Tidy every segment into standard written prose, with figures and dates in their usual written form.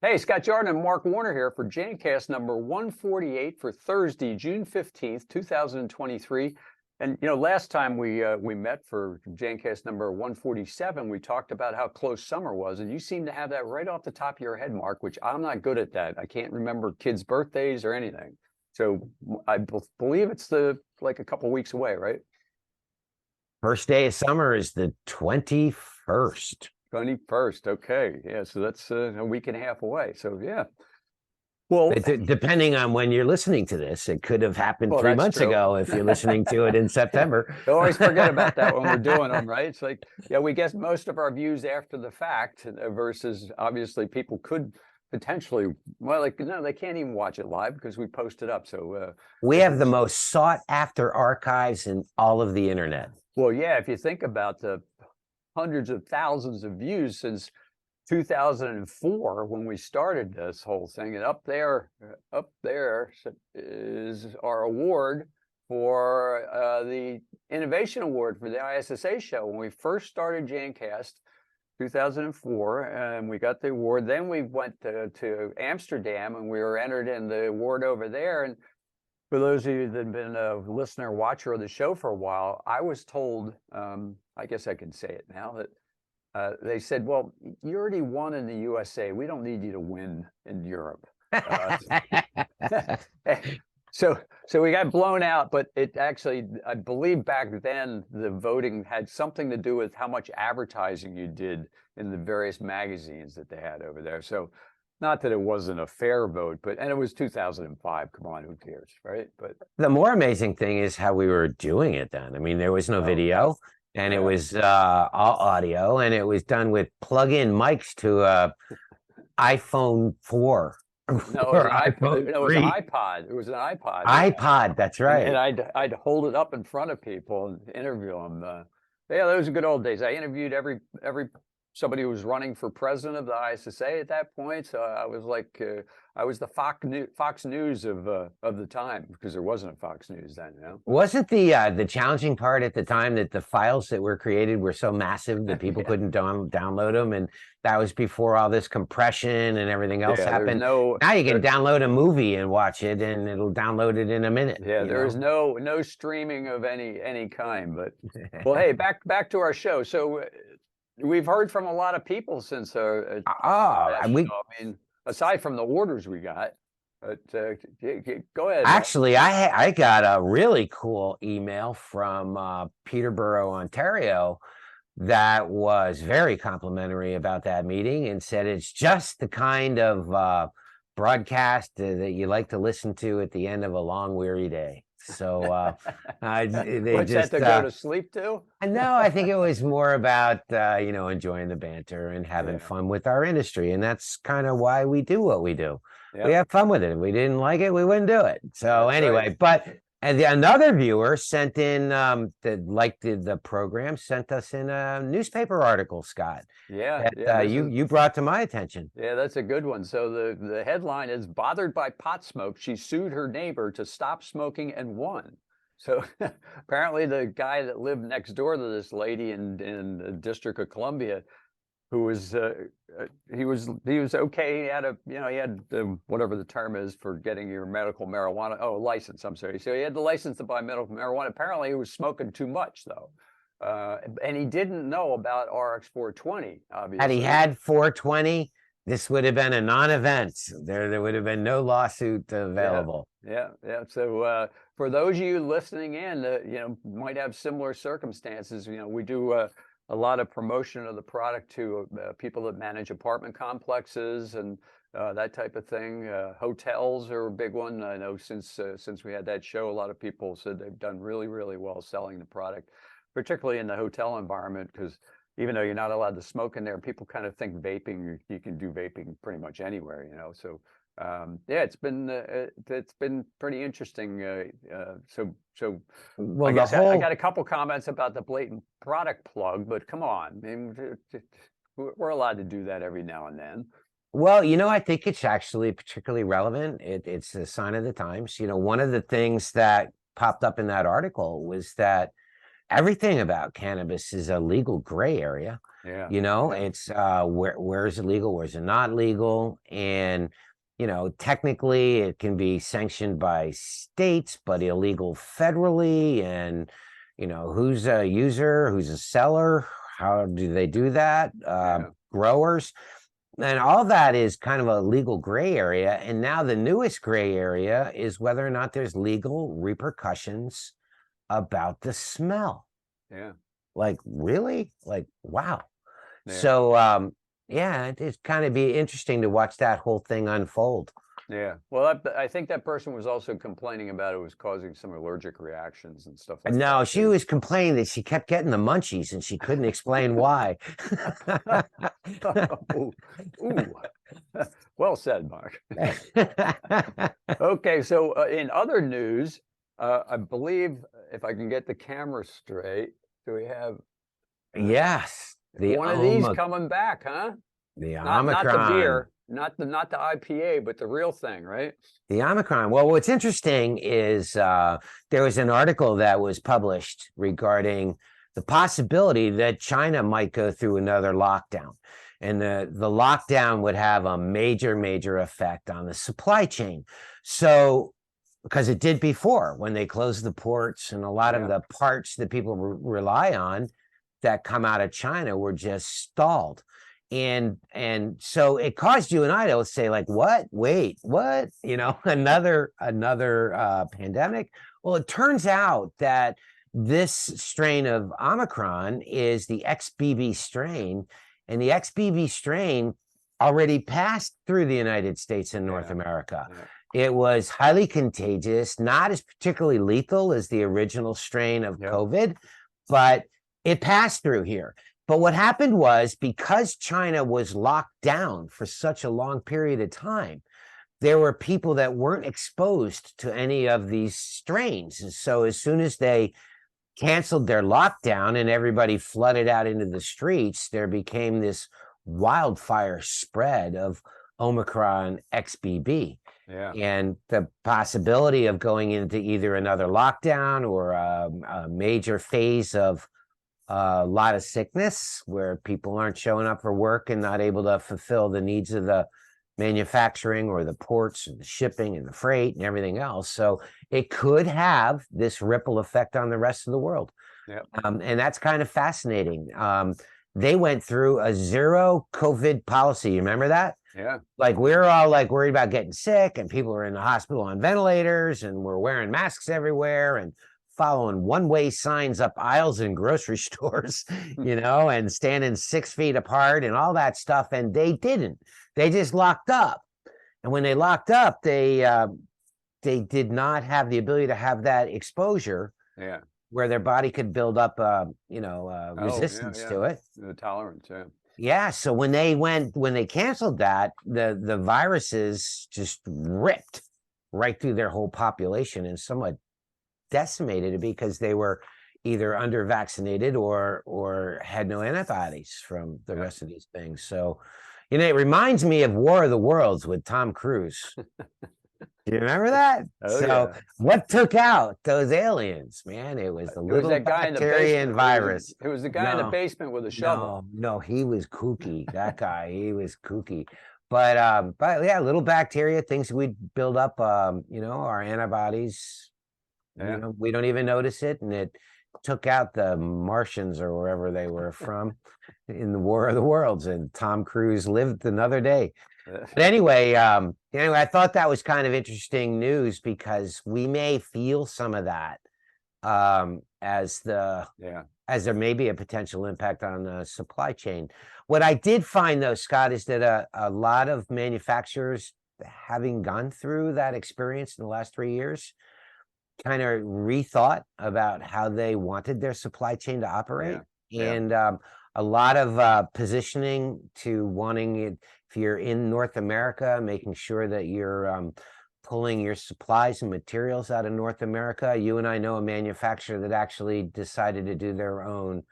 Hey, Scott Jordan and Mark Warner here for Jancast number 148 for Thursday, June 15th, 2023. And last time we met for Jancast number 147, we talked about how close summer was, and you seem to have that right off the top of your head, Mark, which I'm not good at that. I can't remember kids' birthdays or anything. So I believe it's like a couple weeks away, right? First day of summer is the 21st. 21st. Okay. Yeah. So that's a week and a half away. So yeah. Well, Depending on when you're listening to this, it could have happened 3 months ago if you're listening to it in September. I always forget about that when we're doing them, right? It's like, yeah, we get most of our views after the fact versus obviously people could potentially, well, like, no, they can't even watch it live because we post it up. So we have the most sought after archives in all of the internet. Well, yeah, if you think about the hundreds of thousands of views since 2004 when we started this whole thing, and up there is our award for the Innovation Award for the ISSA show. When we first started Jancast 2004 and we got the award, then we went to Amsterdam and we were entered in the award over there. And for those of you that have been a listener, watcher of the show for a while, I was told, I guess I can say it now, that they said, well, you already won in the USA. We don't need you to win in Europe. So we got blown out, but it actually, I believe back then, the voting had something to do with how much advertising you did in the various magazines that they had over there. So not that it wasn't a fair vote, and it was 2005. Come on, who cares, right? But the more amazing thing is how we were doing it then. I mean, there was no video, and it was all audio, and it was done with plug-in mics to iPhone 4. No, it was an iPod. It was an iPod. iPod, that's right. And I'd hold it up in front of people and interview them. Yeah, those are good old days. I interviewed every somebody who was running for president of the ISSA at that point. So I was like, I was the Fox News of the time, because there wasn't a Fox News then. Wasn't the challenging part at the time that the files that were created were so massive that people couldn't download them, and that was before all this compression and everything else happened. Now you can download a movie and watch it, and it'll download it in a minute. Yeah, there's no streaming of any kind. But well, hey, back to our show. So we've heard from a lot of people since I mean, aside from the orders we got. But go ahead. Actually, I got a really cool email from Peterborough, Ontario, that was very complimentary about that meeting and said it's just the kind of broadcast that you like to listen to at the end of a long, weary day. So they what's just that to go to sleep to? No, I think it was more about enjoying the banter and having fun with our industry, and that's kind of why we do what we do. We have fun with it. If we didn't like it, we wouldn't do it. So that's anyway, right. But another viewer sent in that liked the program, sent us in a newspaper article, Scott. You brought to my attention. Yeah, that's a good one. So the headline is "Bothered by pot smoke, she sued her neighbor to stop smoking and won." So apparently the guy that lived next door to this lady in the District of Columbia, who was he was okay. He had whatever the term is for getting your medical marijuana. Oh, license. I'm sorry. So he had the license to buy medical marijuana. Apparently he was smoking too much though. And he didn't know about RX 420, obviously. Had he had 420, this would have been a non-event. There would have been no lawsuit available. Yeah. So for those of you listening in, might have similar circumstances. We do a lot of promotion of the product to people that manage apartment complexes and that type of thing. Hotels are a big one. I know since we had that show, a lot of people said they've done really, really well selling the product, particularly in the hotel environment, because even though you're not allowed to smoke in there, people kind of think vaping, you can do vaping pretty much anywhere, So it's been pretty interesting. Well, I guess I got a couple comments about the blatant product plug, but come on, I mean, we're allowed to do that every now and then. Well, I think it's actually particularly relevant. It's a sign of the times. One of the things that popped up in that article was that everything about cannabis is a legal gray area. Yeah. You know, it's where is it legal, where is it not legal? And you know, technically it can be sanctioned by states, but illegal federally. And you know, who's a user, who's a seller, how do they do that? Growers. And all that is kind of a legal gray area. And now the newest gray area is whether or not there's legal repercussions about the smell. Yeah. Like, really? Like, wow. Yeah. So, yeah, it's kind of be interesting to watch that whole thing unfold. Yeah. Well, I think that person was also complaining about it was causing some allergic reactions and stuff like that. No, she was complaining that she kept getting the munchies and she couldn't explain why. Ooh. Well said, Mark. Okay, so in other news, I believe, if I can get the camera straight, do we have? Yes, one of these coming back, huh? The not Omicron. the beer, not the IPA, but the real thing, right? The Omicron. Well, what's interesting is there was an article that was published regarding the possibility that China might go through another lockdown. And the lockdown would have a major effect on the supply chain. So, because it did before when they closed the ports, and a lot of the parts that people rely on that come out of China were just stalled. And so it caused you and I to say, like, what? Wait, what? You know, another pandemic. Well, it turns out that this strain of Omicron is the XBB strain, and the XBB strain already passed through the United States and North America. It was highly contagious, not as particularly lethal as the original strain of COVID, but it passed through here. But what happened was, because China was locked down for such a long period of time, there were people that weren't exposed to any of these strains. And so as soon as they canceled their lockdown and everybody flooded out into the streets, there became this wildfire spread of Omicron XBB. Yeah. And the possibility of going into either another lockdown or a major phase of a lot of sickness where people aren't showing up for work and not able to fulfill the needs of the manufacturing or the ports and the shipping and the freight and everything else. So it could have this ripple effect on the rest of the world. Yep. And that's kind of fascinating. They went through a zero COVID policy. You remember that? Yeah. Like, we're all like worried about getting sick, and people are in the hospital on ventilators, and we're wearing masks everywhere and following one-way signs up aisles in grocery stores, you know, and standing 6 feet apart and all that stuff. And they didn't. They just locked up. And when they locked up, they did not have the ability to have that exposure. Yeah. Where their body could build up, resistance to it. The tolerance, yeah. Yeah, so when they canceled that, the viruses just ripped right through their whole population and somewhat decimated it because they were either under vaccinated or had no antibodies from the rest of these things. So, you know, it reminds me of War of the Worlds with Tom Cruise. Do you remember that? What took out those aliens, man? It was the little bacterian virus. It was the guy in the basement with a shovel. No, he was kooky. That guy, he was kooky. But yeah, little bacteria, things we build up, our antibodies. Yeah. You know, we don't even notice it, and it took out the Martians or wherever they were from in the War of the Worlds, and Tom Cruise lived another day. But anyway, I thought that was kind of interesting news because we may feel some of that as there may be a potential impact on the supply chain. What I did find, though, Scott, is that a lot of manufacturers, having gone through that experience in the last 3 years, kind of rethought about how they wanted their supply chain to operate. And a lot of positioning to wanting it, if you're in North America, making sure that you're pulling your supplies and materials out of North America. You and I know a manufacturer that actually decided to do their own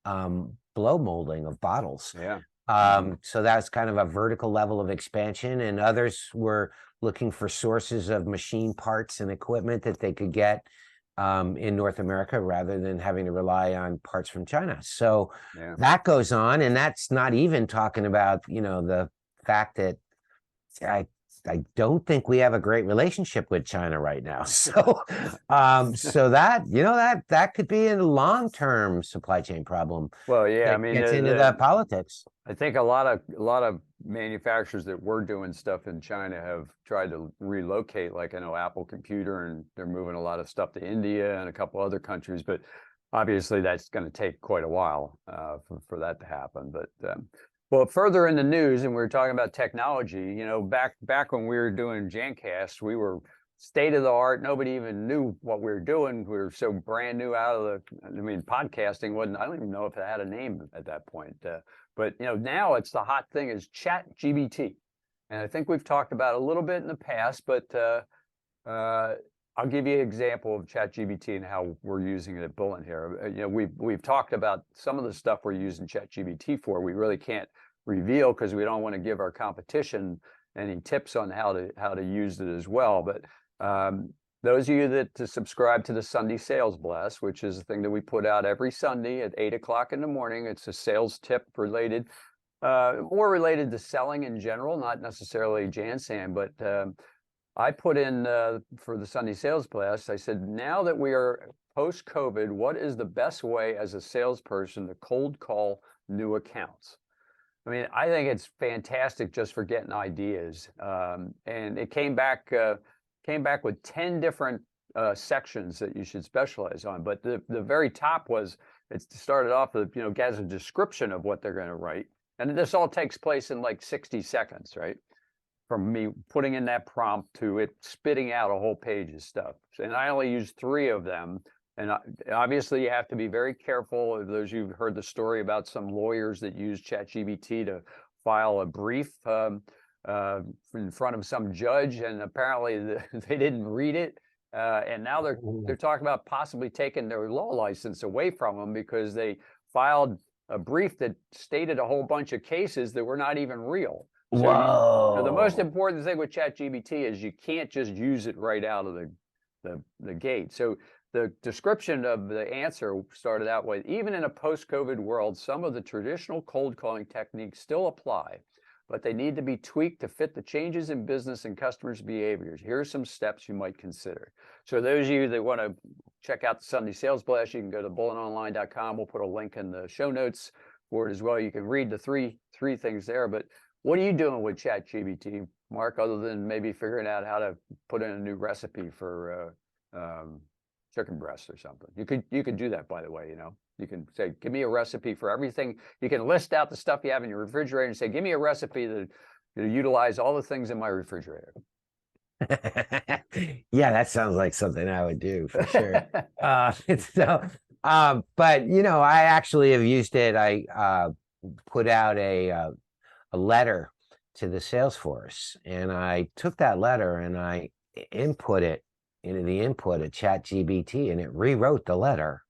blow molding of bottles. Yeah. So that's kind of a vertical level of expansion, and others were looking for sources of machine parts and equipment that they could get in North America rather than having to rely on parts from China. So that goes on, and that's not even talking about, the fact that I don't think we have a great relationship with China right now. So, so that, that could be a long-term supply chain problem. Well, yeah, I It mean, gets into the politics. I think a lot of manufacturers that were doing stuff in China have tried to relocate, like I know Apple Computer, and they're moving a lot of stuff to India and a couple other countries. But obviously, that's going to take quite a while for that to happen. But well, further in the news, and we were talking about technology. Back when we were doing Jancast, we were state of the art. Nobody even knew what we were doing. We were so brand new out of podcasting wasn't. I don't even know if it had a name at that point. But now it's the hot thing is Chat GBT, and I think we've talked about it a little bit in the past. But I'll give you an example of Chat GBT and how we're using it at Bullen here. We've talked about some of the stuff we're using Chat GBT for. We really can't reveal because we don't want to give our competition any tips on how to use it as well. But those of you that subscribe to the Sunday Sales Blast, which is a thing that we put out every Sunday at 8 o'clock in the morning, it's a sales tip related, more related to selling in general, not necessarily Jansan, but I put in for the Sunday Sales Blast, I said, now that we are post-COVID, what is the best way as a salesperson to cold call new accounts? I mean, I think it's fantastic just for getting ideas. And it came back with 10 different sections that you should specialize on. But the very top it started off with, as a description of what they're going to write. And this all takes place in like 60 seconds, right? From me putting in that prompt to it spitting out a whole page of stuff. And I only used 3 of them. And obviously, you have to be very careful. Those who've heard the story about some lawyers that use ChatGPT to file a brief in front of some judge, and apparently they didn't read it, and now they're talking about possibly taking their law license away from them because they filed a brief that stated a whole bunch of cases that were not even real. So Whoa! The most important thing with ChatGPT is you can't just use it right out of the gate. So the description of the answer started out with, even in a post-COVID world, some of the traditional cold calling techniques still apply, but they need to be tweaked to fit the changes in business and customers' behaviors. Here are some steps you might consider. So those of you that want to check out the Sunday Sales Blast, you can go to bulletonline.com. We'll put a link in the show notes for it as well. You can read the three things there. But what are you doing with ChatGPT, Mark, other than maybe figuring out how to put in a new recipe for chicken breast or something? You could do that, by the way. You can say, give me a recipe for everything. You can list out the stuff you have in your refrigerator and say, give me a recipe that utilize all the things in my refrigerator. Yeah, that sounds like something I would do for sure. But I actually have used it. I put out a letter to the sales force, and I took that letter and I input it into the input of Chat GBT, and it rewrote the letter.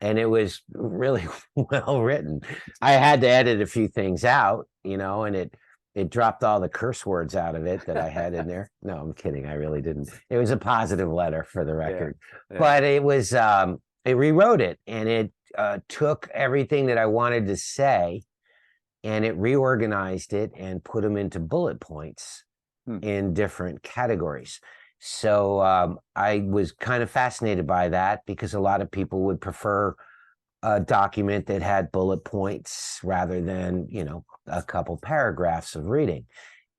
And it was really well written. I had to edit a few things out, and it dropped all the curse words out of it that I had in there. No, I'm kidding. I really didn't. It was a positive letter, for the record. Yeah. But it was, it rewrote it, and it took everything that I wanted to say, and it reorganized it and put them into bullet points in different categories. So I was kind of fascinated by that, because a lot of people would prefer a document that had bullet points rather than, a couple paragraphs of reading.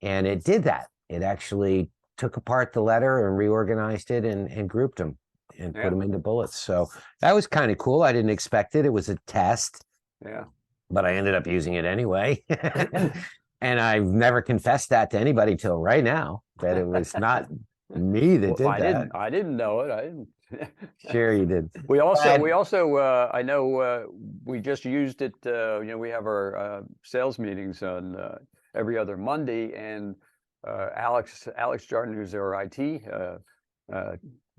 And it did that. It actually took apart the letter and reorganized it and grouped them and put them into bullets. So that was kind of cool. I didn't expect it. It was a test. Yeah. But I ended up using it anyway. And I've never confessed that to anybody till right now, that it was not me that did that. I didn't know it. I didn't. Sure you did. We also I know we just used it. We have our sales meetings on every other Monday, and Alex Jordan, who's our IT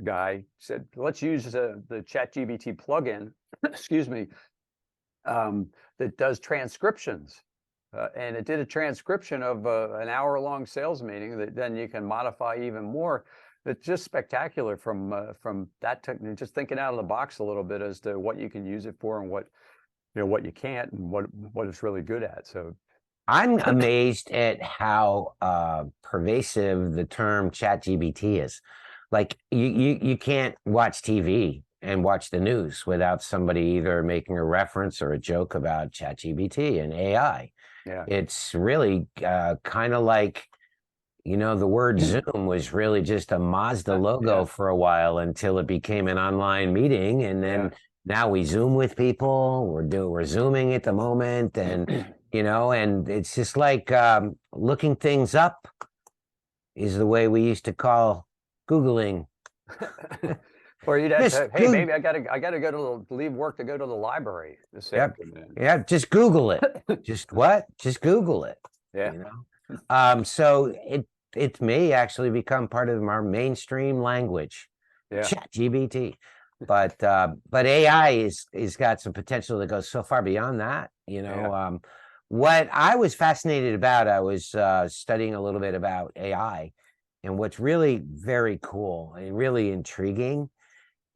guy, said, let's use the ChatGPT plugin, excuse me, that does transcriptions. And it did a transcription of an hour-long sales meeting that then you can modify even more. it's just spectacular from that technique, just thinking out of the box a little bit as to what you can use it for and what, what you can't and what it's really good at. So I'm amazed at how pervasive the term Chat GBT is. Like you can't watch TV and watch the news without somebody either making a reference or a joke about Chat GBT and AI. yeah, It's really kind of like, the word Zoom was really just a Mazda logo yeah, for a while until it became an online meeting. And then now we Zoom with people. We're Zooming at the moment. And, and it's just like looking things up is the way we used to call Googling. Or you'd have Just to, hey, maybe I gotta go leave work to go to the library this afternoon. Yeah, just Google it. Just what? Just Google it. Yeah. So it may actually become part of our mainstream language. Yeah. Chat GBT. But AI is got some potential that goes so far beyond that. What I was fascinated about, I was studying a little bit about AI, and what's really very cool and really intriguing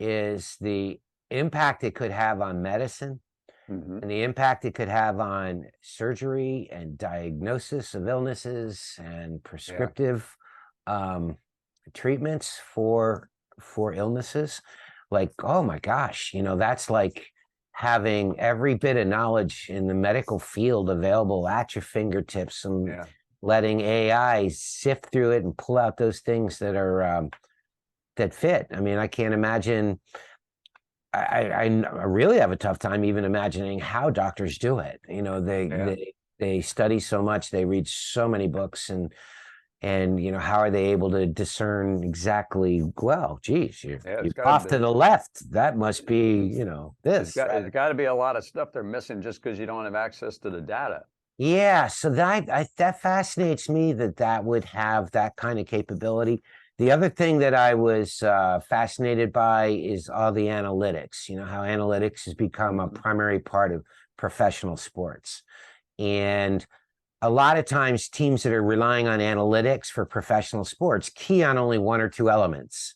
is the impact it could have on medicine and the impact it could have on surgery and diagnosis of illnesses and prescriptive treatments for illnesses. Like, oh my gosh, that's like having every bit of knowledge in the medical field available at your fingertips and letting AI sift through it and pull out those things that are that fit. I mean, I can't imagine. I really have a tough time even imagining how doctors do it. They study so much, they read so many books, and how are they able to discern exactly? Well, geez, you're off to the left. That must be this. There's got to be a lot of stuff they're missing just because you don't have access to the data. Yeah, so that fascinates me that would have that kind of capability. The other thing that I was fascinated by is all the analytics, how analytics has become a primary part of professional sports. And a lot of times teams that are relying on analytics for professional sports key on only one or two elements,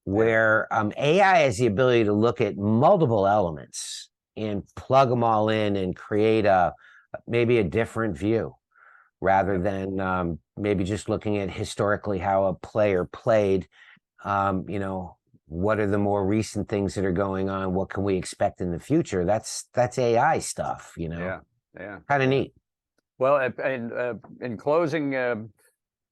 where AI has the ability to look at multiple elements and plug them all in and create maybe a different view, rather than maybe just looking at historically how a player played. What are the more recent things that are going on? What can we expect in the future? That's AI stuff, Yeah. Kind of neat. Well, in closing, the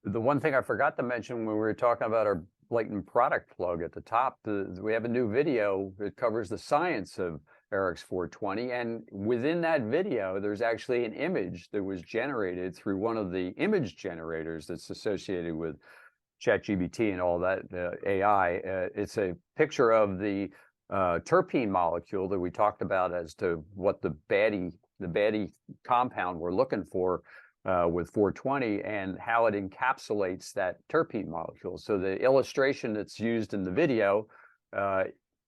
one thing I forgot to mention when we were talking about our blatant product plug at the top, we have a new video that covers the science of Eric's 420, and within that video there's actually an image that was generated through one of the image generators that's associated with Chat GBT and all that AI. It's a picture of the terpene molecule that we talked about as to what the baddie compound we're looking for with 420 and how it encapsulates that terpene molecule. So the illustration that's used in the video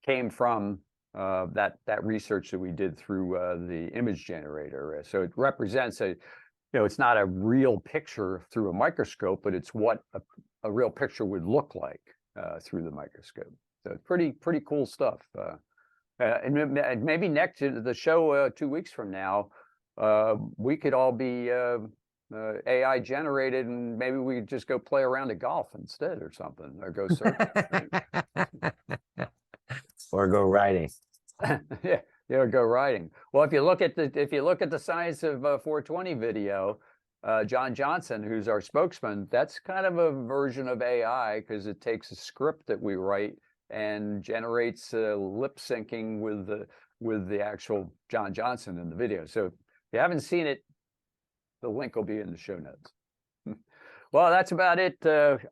came from that research that we did through the image generator. So it represents it's not a real picture through a microscope, but it's what a real picture would look like through the microscope. So it's pretty cool stuff. And maybe next to the show 2 weeks from now, we could all be AI generated, and maybe we could just go play around at golf instead or something, or go surfing. Or go riding. Go riding. Well, if you look at the Science of 420 video, John Johnson, who's our spokesman, that's kind of a version of AI, because it takes a script that we write and generates lip syncing with the actual John Johnson in the video. So if you haven't seen it, the link will be in the show notes. Well, that's about it.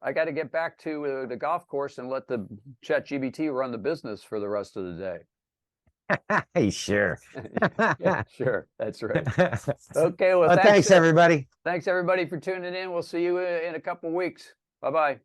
I got to get back to the golf course and let the Chat GBT run the business for the rest of the day. Sure. Yeah, sure. That's right. Okay. Well, thanks everybody. Thanks everybody for tuning in. We'll see you in a couple weeks. Bye-bye.